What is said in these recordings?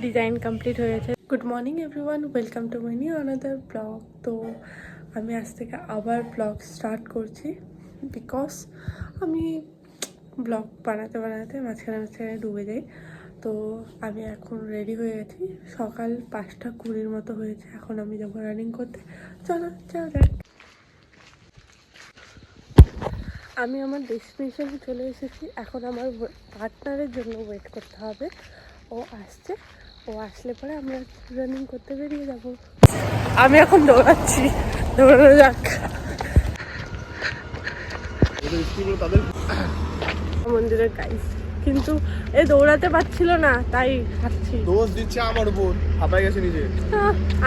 Design complete হয়েছে। Good morning everyone, welcome to my new another blog. তো আমি আজ থেকে আবার ব্লগ স্টার্ট করছি, বিকজ আমি ব্লগ বানাতে বানাতে মাঝখানে ডুবে যাই। তো আমি এখন রেডি হয়ে গেছি, সকাল 5:20 মতো হয়েছে। এখন আমি যাবো রানিং করতে। চলো যাওয়া যাক। আমি আমার ডেস্টিনেশনে চলে এসেছি। এখন আমার পার্টনারের জন্য ওয়েট করতে হবে। ও আসছে, ও আসলে পরে আমরা রানিং করতে বেরিয়ে যাব। আমি এখন দৌড়াচ্ছি, দৌড়ানো যাক। মন্দিরের গাইস, কিন্তু এ দৌড়াতে পারছিল না, তাই হাঁটছি। দোষ দিচ্ছে আমার উপর, হাঁপাই গেছে নিজে।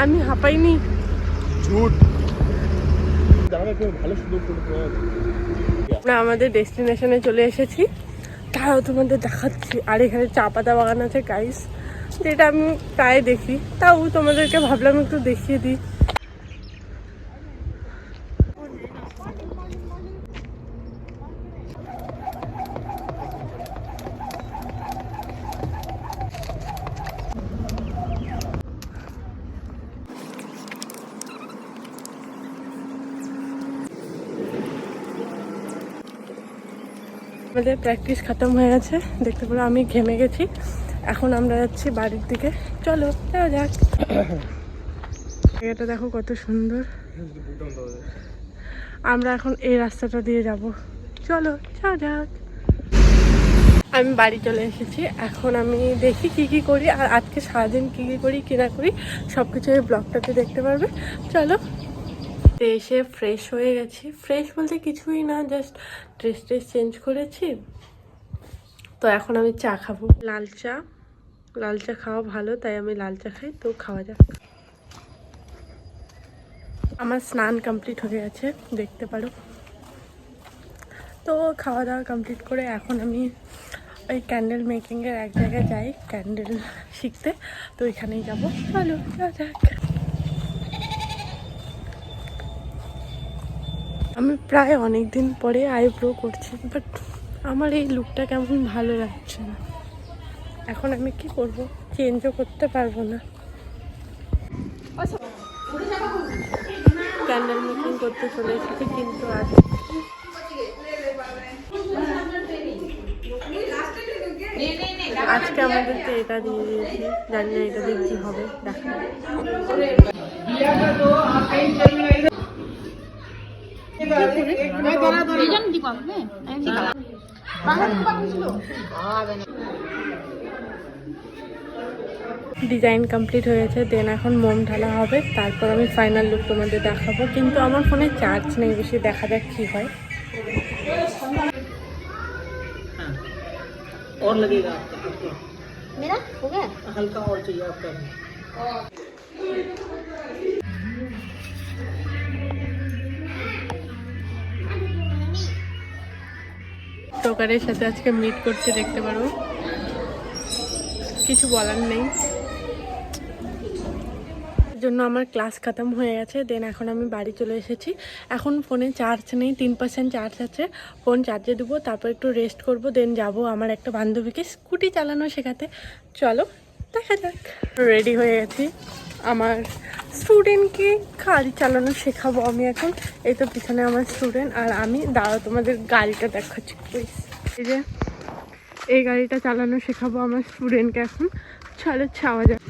আমি হাঁপাইনি, ঝুট। ভালো সুযোগ আমরা আমাদের ডেস্টিনেশনে চলে এসেছি, তাও তোমাদের দেখাচ্ছি। আর এখানে চা পাতা বাগান আছে গাইস, যেটা আমি প্রায় দেখি, তাও তোমাদেরকে ভাবলাম একটু দেখিয়ে দিই। আমাদের প্র্যাকটিস খতম হয়ে গেছে, দেখতে পেলো আমি ঘেমে গেছি। এখন আমরা যাচ্ছি বাড়ির দিকে। চলো যাওয়া যাক। জায়গাটা দেখো কত সুন্দর। আমরা এখন এই রাস্তাটা দিয়ে যাব। চলো যাওয়া যাক। আমি বাড়ি চলে এসেছি। এখন আমি দেখি কি কি করি, আর আজকে সারাদিন কি কি করি কি না করি সব কিছু এই ব্লগটাতে দেখতে পারবে। চলো। এসে ফ্রেশ হয়ে গেছি। ফ্রেশ বলতে কিছুই না, জাস্ট ড্রেস চেঞ্জ করেছি। তো এখন আমি চা খাবো, লাল চা খাওয়া ভালো, তাই আমি লাল চা খাই। তো খাওয়া যাক। আমার স্নান কমপ্লিট হয়ে গেছে, দেখতে পারো। তো খাওয়া দাওয়া কমপ্লিট করে এখন আমি ওই ক্যান্ডেল মেকিংয়ের এক জায়গায় যাই ক্যান্ডেল শিখতে। তো ওইখানেই যাবো। চলো যাওয়া যাক। আমি প্রায় অনেক দিন পরে আইব্রো করছি, বাট আমার এই লুকটা কেমন ভালো লাগছে না। এখন আমি কি করব, চেঞ্জও করতে পারবো না। ক্যান্ডেল মেকিং করতে চলে এসেছি, কিন্তু আজকে আমাদেরকে এটা দিয়ে দিয়েছি, জানি না এটা দিয়ে কি হবে, দেখা। ডিজাইন কমপ্লিট হয়েছে, দেন এখন মোম ঢালা হবে, তারপর আমি ফাইনাল লুক তোমাদের দেখাবো। কিন্তু আমার ফোনে চার্জ নেই বেশি, দেখা যাক কি হয়। और लगेगा आपका मेरा हो गया हल्का और चाहिए आपका টোকারের সাথে আজকে মিট করতে, দেখতে পারো। কিছু বলার নেই, জন্য আমার ক্লাস খতম হয়ে গেছে। দেন এখন আমি বাড়ি চলে এসেছি। এখন ফোনে চার্জ নেই, 3% চার্জ আছে। ফোন চার্জে দেবো, তারপর একটু রেস্ট করব, দেন যাব আমার একটা বান্ধবীকে স্কুটি চালানো শেখাতে। চলো দেখা যাক। রেডি হয়ে গেছি, আমার স্টুডেন্টকে গাড়ি চালানো শেখাবো আমি এখন। এই তো পিছনে আমার স্টুডেন্ট, আর আমি দাঁড়াও তোমাদের গাড়িটা দেখাচ্ছি প্লিজ। এই যে এই গাড়িটা চালানো শেখাবো আমার স্টুডেন্টকে এখন। চলো ছাওয়া যাক।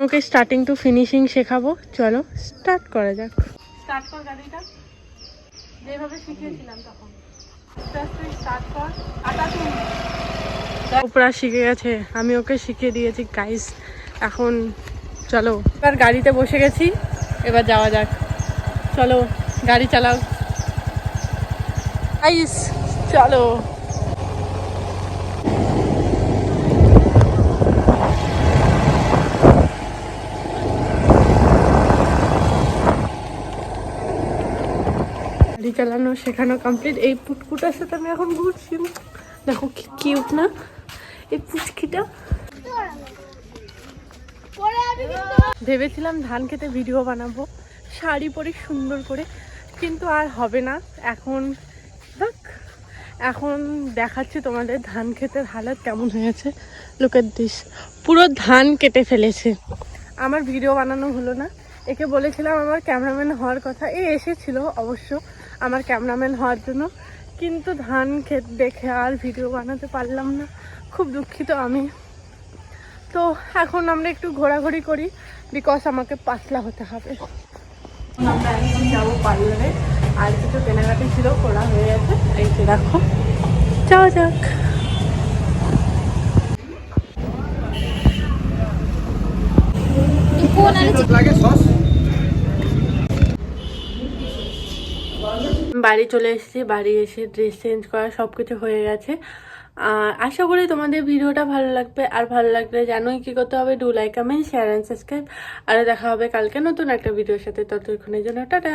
ওকে স্টার্টিং টু ফিনিশিং শেখাবো। চলো স্টার্ট করা যাক। স্টার্ট কর গাড়িটা, যেভাবে শিখিয়েছিলাম তখন। স্টার্ট কর। ওপরা শিখে গেছে, আমি ওকে শিখিয়ে দিয়েছি গাইস। এখন চলো, এবার গাড়িতে বসে গেছি, এবার যাওয়া যাক। চলো গাড়ি চালাও গাইস, চলো। গাড়ি চালানো শেখানো কমপ্লিট। এই পুটকুটার সাথে আমি এখন ঘুরছি, দেখো কি কিউট না এই পুচকিটা। ভেবেছিলাম ধান খেতে ভিডিও বানাবো শাড়ি পরে সুন্দর করে, কিন্তু আর হবে না। এখন দেখ এখন দেখাচ্ছি তোমাদের ধান ক্ষেতের হালত কেমন হয়েছে। লুক এট দিস, পুরো ধান কেটে ফেলেছে। আমার ভিডিও বানানো হলো না। একে বলেছিলাম আমার ক্যামেরাম্যান হওয়ার কথা, এ এসেছিল অবশ্য আমার ক্যামেরাম্যান হওয়ার জন্য, কিন্তু ধান ক্ষেত দেখে আর ভিডিও বানাতে পারলাম না, খুব দুঃখিত আমি। তো এখন আমরা একটু ঘোরাঘুরি করি, বিকজ আমাকে পাতলা হতে হবে। আমরা এখন যাবো পার্লারে, আর কিছু কেনাকাটি ছিল, করা হয়ে গেছে, এই যে দেখো, যাওয়া যাক। লাগে সস বাড়ি চলে এসেছি, বাড়ি এসে ড্রেস চেঞ্জ করা সব কিছু হয়ে গেছে। আর আশা করি তোমাদের ভিডিওটা ভালো লাগবে, আর ভালো লাগলে জানোই কি করতে হবে, do like, comment, share and subscribe. আর দেখা হবে কালকে নতুন একটা ভিডিওর সাথে, ততক্ষণের জন্য টাটা।